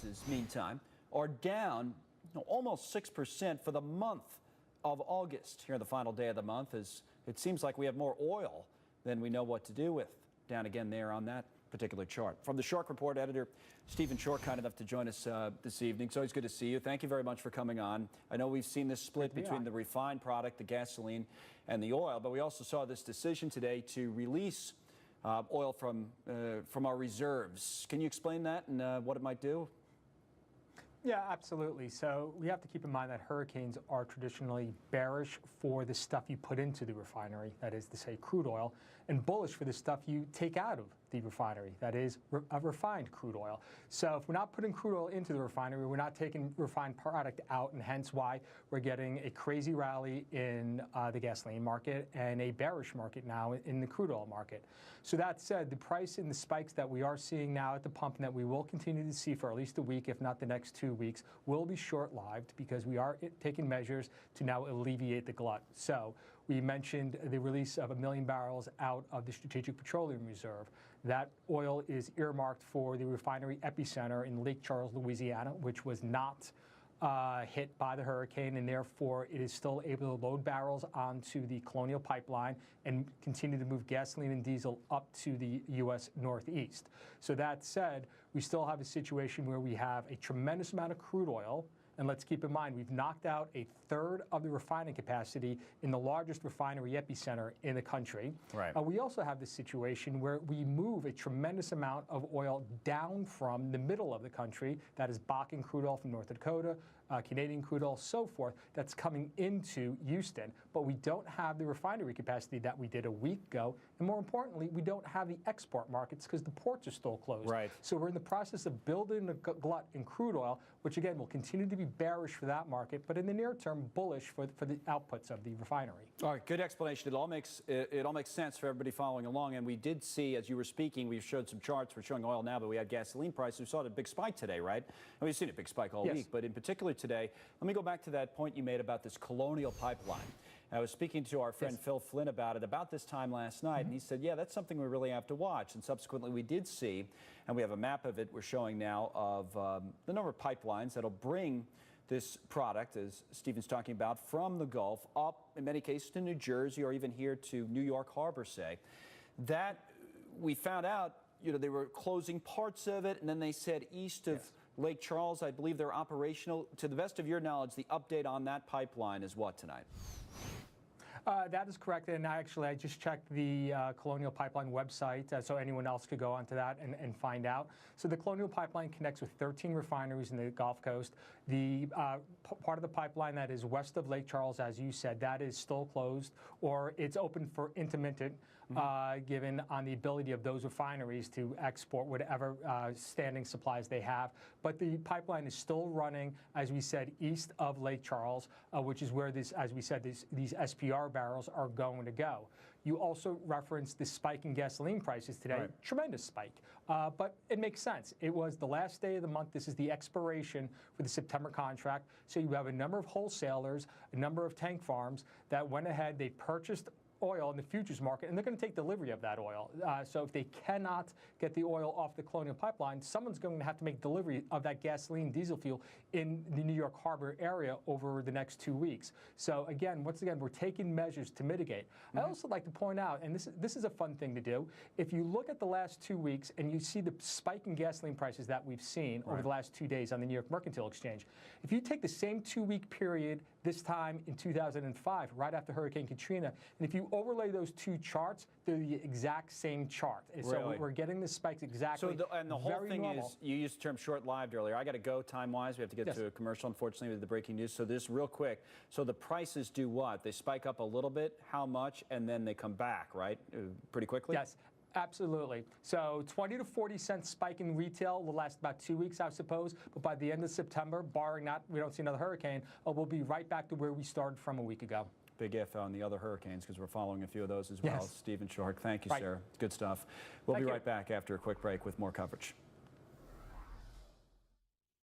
prices, meantime, are down almost 6% for the month of August. Here on the final day of the month, as it seems like we have more oil than we know what to do with. Down again there on that particular chart. From the Schork Report, editor Stephen Schork, kind enough to join us this evening. It's always good to see you. Thank you very much for coming on. I know we've seen this split between the refined product, the gasoline, and the oil, but we also saw this decision today to release oil from our reserves. Can you explain that and what it might do? Yeah, absolutely. So we have to keep in mind that hurricanes are traditionally bearish for the stuff you put into the refinery, that is to say crude oil, and bullish for the stuff you take out of the refinery, that is refined crude oil. So if we're not putting crude oil into the refinery, we're not taking refined product out, and hence why we're getting a crazy rally in the gasoline market and a bearish market now in the crude oil market. So that said, the price and the spikes that we are seeing now at the pump and that we will continue to see for at least a week, if not the next 2 weeks, will be short-lived because we are taking measures to now alleviate the glut. So we mentioned the release of 1 million barrels out of the Strategic Petroleum Reserve. That oil is earmarked for the refinery epicenter in Lake Charles, Louisiana, which was not hit by the hurricane, and therefore it is still able to load barrels onto the Colonial Pipeline and continue to move gasoline and diesel up to the U.S. Northeast. So that said, we still have a situation where we have a tremendous amount of crude oil. And let's keep in mind, we've knocked out a third of the refining capacity in the largest refinery epicenter in the country. Right. We also have this situation where we move a tremendous amount of oil down from the middle of the country, that is Bakken crude oil from North Dakota, Canadian crude oil, so forth, that's coming into Houston. But we don't have the refinery capacity that we did a week ago. And more importantly, we don't have the export markets because the ports are still closed. Right. So we're in the process of building a glut in crude oil, which again will continue to be bearish for that market, but in the near term, bullish for the outputs of the refinery. All right, good explanation. It all makes sense for everybody following along. And we did see, as you were speaking, we showed some charts. We're showing oil now, but we had gasoline prices. We saw a big spike today, right? And we've seen a big spike all week, but in particular today, let me go back to that point you made about this Colonial Pipeline. I was speaking to our friend Phil Flynn about it about this time last night, and he said, yeah, that's something we really have to watch. And subsequently, we did see, and we have a map of it we're showing now, of the number of pipelines that'll bring this product, as Stephen's talking about, from the Gulf up, in many cases, to New Jersey or even here to New York Harbor, say. That we found out, they were closing parts of it, and then they said east of Lake Charles, I believe they're operational. To the best of your knowledge, the update on that pipeline is what tonight? That is correct, and actually I just checked the Colonial Pipeline website, so anyone else could go onto that and find out. So the Colonial Pipeline connects with 13 refineries in the Gulf Coast. The part of the pipeline that is west of Lake Charles, as you said, that is still closed, or it's open for intermittent, given on the ability of those refineries to export whatever standing supplies they have. But the pipeline is still running, as we said, east of Lake Charles, which is where this, as we said, these SPR barrels are going to go. You also referenced the spike in gasoline prices today. Right. Tremendous spike. But it makes sense. It was the last day of the month. This is the expiration for the September contract. So you have a number of wholesalers, a number of tank farms that went ahead, they purchased oil in the futures market, and they're going to take delivery of that oil. So if they cannot get the oil off the Colonial Pipeline, someone's going to have to make delivery of that gasoline diesel fuel in the New York Harbor area over the next 2 weeks. So again, once again, we're taking measures to mitigate. I also like to point out, and this is a fun thing to do, if you look at the last 2 weeks and you see the spike in gasoline prices that we've seen over the last 2 days on the New York Mercantile Exchange, if you take the same 2-week period this time in 2005, right after Hurricane Katrina, and if you overlay those two charts, they're the exact same chart. Really? So we're getting the spikes exactly. So the whole thing is, you used the term short-lived earlier. I got to go time-wise. We have to get to a commercial, unfortunately, with the breaking news. So this real quick. So the prices do what? They spike up a little bit. How much? And then they come back, right? Pretty quickly? Yes. Absolutely. So 20 to 40 cent spike in retail will last about 2 weeks, I suppose. But by the end of September, barring not, we don't see another hurricane, we'll be right back to where we started from a week ago. Big if on the other hurricanes, because we're following a few of those as well. Yes. Stephen Schork, thank you, sir. It's good stuff. We'll be right back after a quick break with more coverage.